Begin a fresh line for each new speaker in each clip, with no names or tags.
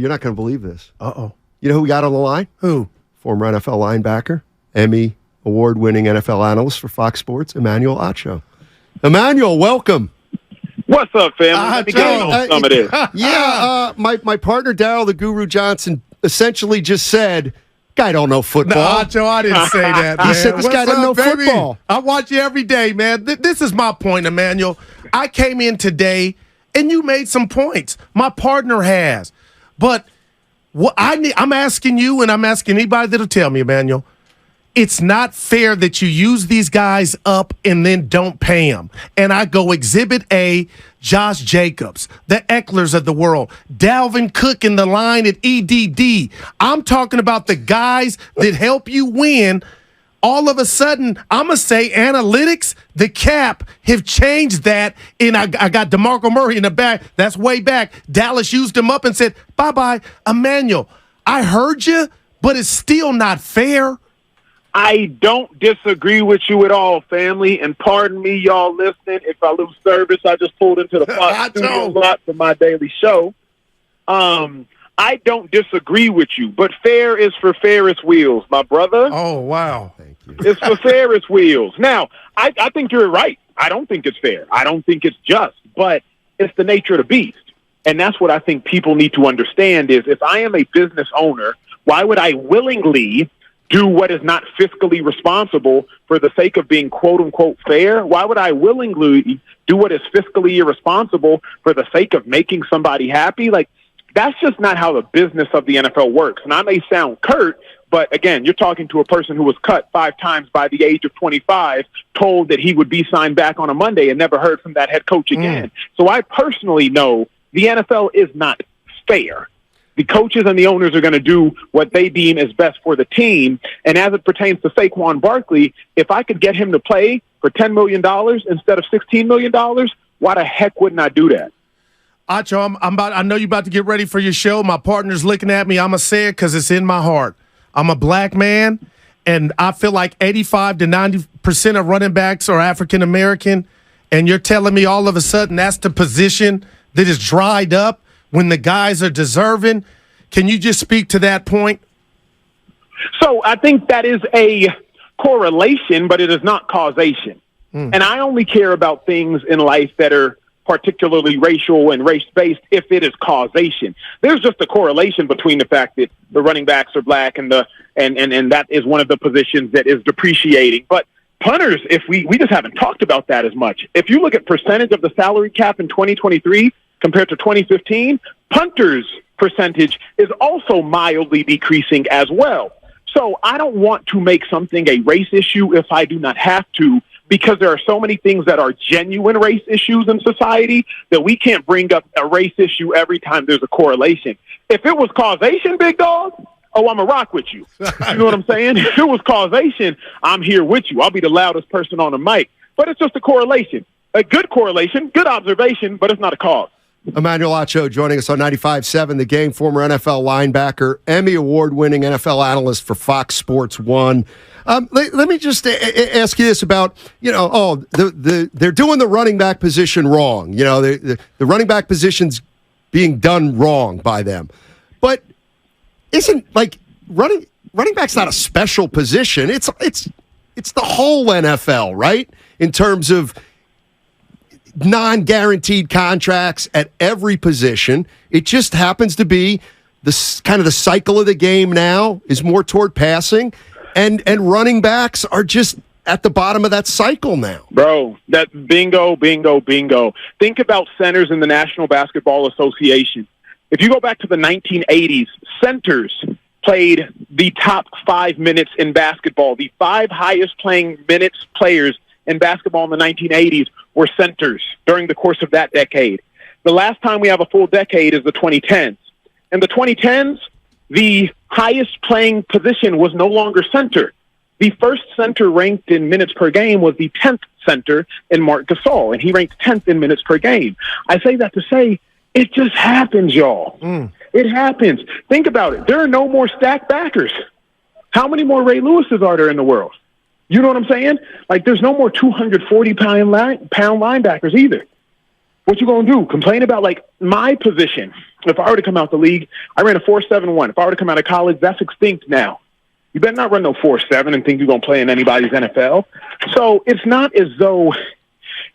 You're not going to believe this.
Uh-oh.
You know who we got on the line?
Who?
Former NFL linebacker, Emmy-Award winning NFL analyst for Fox Sports, Emmanuel Acho. Emmanuel, welcome.
What's up, family? Let me get on some of this.
My partner, Daryl the Guru Johnson, essentially just said, guy don't know football.
No, Acho, I didn't say that, man.
He said this guy doesn't know football.
I watch you every day, man. This is my point, Emmanuel. I came in today, and you made some points. My partner has. But what I'm asking you, and I'm asking anybody that'll tell me, Emmanuel, it's not fair that you use these guys up and then don't pay them. And I go Exhibit A, Josh Jacobs, the Ecklers of the world, Dalvin Cook in the line at EDD. I'm talking about the guys that help you win. All of a sudden, I'm going to say analytics, the cap, have changed that. And I got DeMarco Murray in the back. That's way back. Dallas used him up and said, bye-bye. Emmanuel, I heard you, but it's still not fair.
I don't disagree with you at all, family. And pardon me, y'all listening. If I lose service, I just pulled into the Fox studio lot for my daily show. I don't disagree with you, but fair is for Ferris wheels, my brother.
Oh, wow.
Thank you.
It's for Ferris wheels. Now, I think you're right. I don't think it's fair. I don't think it's just, but it's the nature of the beast. And that's what I think people need to understand is if I am a business owner, why would I willingly do what is not fiscally responsible for the sake of being quote-unquote fair? Why would I willingly do what is fiscally irresponsible for the sake of making somebody happy? Like, that's just not how the business of the NFL works. And I may sound curt, but again, you're talking to a person who was cut 5 times by the age of 25, told that he would be signed back on a Monday and never heard from that head coach again. So I personally know the NFL is not fair. The coaches and the owners are going to do what they deem is best for the team. And as it pertains to Saquon Barkley, if I could get him to play for $10 million instead of $16 million, why the heck wouldn't I do that?
Acho, I know you're about to get ready for your show. My partner's looking at me. I'm going to say it because it's in my heart. I'm a black man, and I feel like 85 to 90% of running backs are African-American, and you're telling me all of a sudden that's the position that is dried up when the guys are deserving. Can you just speak to that point?
So I think that is a correlation, but it is not causation. And I only care about things in life that are particularly racial and race-based if it is causation. There's just a correlation between the fact that the running backs are black and that is one of the positions that is depreciating. But punters, if we just haven't talked about that as much. If you look at percentage of the salary cap in 2023 compared to 2015, punters' percentage is also mildly decreasing as well. So I don't want to make something a race issue if I do not have to, because there are so many things that are genuine race issues in society that we can't bring up a race issue every time there's a correlation. If it was causation, big dog, I'm going to rock with you. You know what I'm saying? If it was causation, I'm here with you. I'll be the loudest person on the mic. But it's just a correlation. A good correlation, good observation, but it's not a cause.
Emmanuel Acho joining us on 95.7 The Game, former NFL linebacker, Emmy-Award winning NFL analyst for Fox Sports 1. Let me just ask you this about, they're doing the running back position wrong. You know, the running back position's being done wrong by them. But isn't, like, running back's not a special position. It's the whole NFL, right? In terms of non-guaranteed contracts at every position. It just happens to be the kind of the cycle of the game now is more toward passing, and running backs are just at the bottom of that cycle now.
Bro, that bingo. Think about centers in the National Basketball Association. If you go back to the 1980s, centers played the top 5 minutes in basketball. The 5 highest playing minutes players in basketball in the 1980s were centers during the course of that decade. The last time we have a full decade is the 2010s. In the 2010s, the highest playing position was no longer center. The first center ranked in minutes per game was the 10th center in Marc Gasol, and he ranked 10th in minutes per game. I say that to say it just happens, y'all. It happens. Think about it. There are no more stacked backers. How many more Ray Lewises are there in the world? You know what I'm saying? Like, there's no more 240-pound linebackers either. What you going to do? Complain about, like, my position? If I were to come out the league, I ran a 4.71. If I were to come out of college, that's extinct now. You better not run no 4.7 and think you're going to play in anybody's NFL. So it's not as though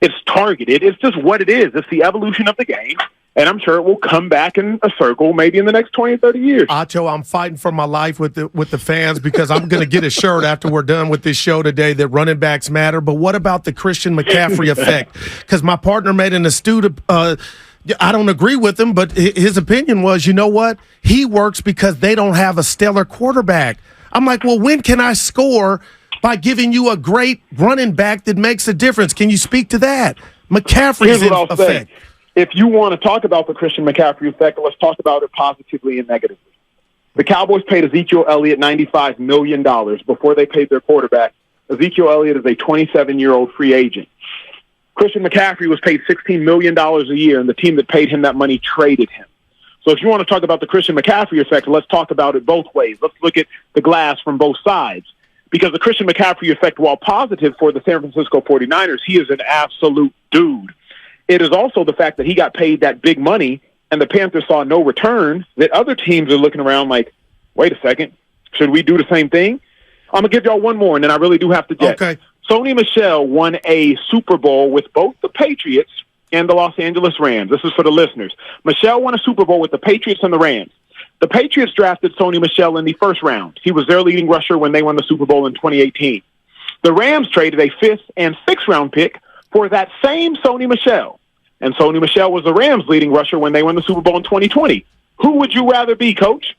it's targeted. It's just what it is. It's the evolution of the game. And I'm sure it will come back in a circle maybe in the next 20, 30 years.
Acho, I'm fighting for my life with the fans because I'm going to get a shirt after we're done with this show today that running backs matter. But what about the Christian McCaffrey effect? Because my partner made an astute I don't agree with him, but his opinion was, you know what? He works because they don't have a stellar quarterback. I'm like, well, when can I score by giving you a great running back that makes a difference? Can you speak to that? McCaffrey's effect.
If you want to talk about the Christian McCaffrey effect, let's talk about it positively and negatively. The Cowboys paid Ezekiel Elliott $95 million before they paid their quarterback. Ezekiel Elliott is a 27-year-old free agent. Christian McCaffrey was paid $16 million a year, and the team that paid him that money traded him. So if you want to talk about the Christian McCaffrey effect, let's talk about it both ways. Let's look at the glass from both sides. Because the Christian McCaffrey effect, while positive for the San Francisco 49ers, he is an absolute dude. It is also the fact that he got paid that big money and the Panthers saw no return, that other teams are looking around like, wait a second, should we do the same thing? I'm going to give y'all one more, and then I really do have to jet.
Okay.
Sony Michel won a Super Bowl with both the Patriots and the Los Angeles Rams. This is for the listeners. Michel won a Super Bowl with the Patriots and the Rams. The Patriots drafted Sony Michel in the first round. He was their leading rusher when they won the Super Bowl in 2018. The Rams traded a 5th and 6th round pick for that same Sony Michel. And Sony Michel was the Rams' leading rusher when they won the Super Bowl in 2020. Who would you rather be, Coach?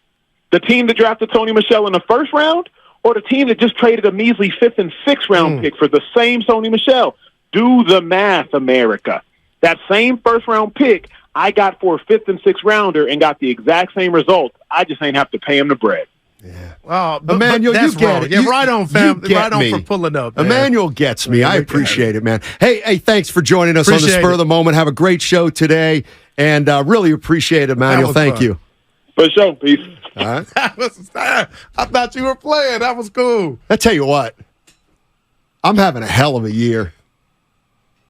The team that drafted Sony Michel in the first round, or the team that just traded a measly 5th and 6th round pick for the same Sony Michel? Do the math, America. That same first round pick I got for a 5th and 6th rounder and got the exact same result. I just ain't have to pay him the bread.
Yeah.
Oh,
Emmanuel,
that's
you get
wrong.
it.
Yeah, right on, fam. Right on
me.
for pulling up. Man.
Emmanuel gets me. I appreciate it, man. Hey, thanks for joining us on the spur of the moment. Have a great show today, and really appreciate it, Emmanuel. Thank you.
For sure. Peace.
All right.
I thought you were playing. That was cool.
I tell you what, I'm having a hell of a year.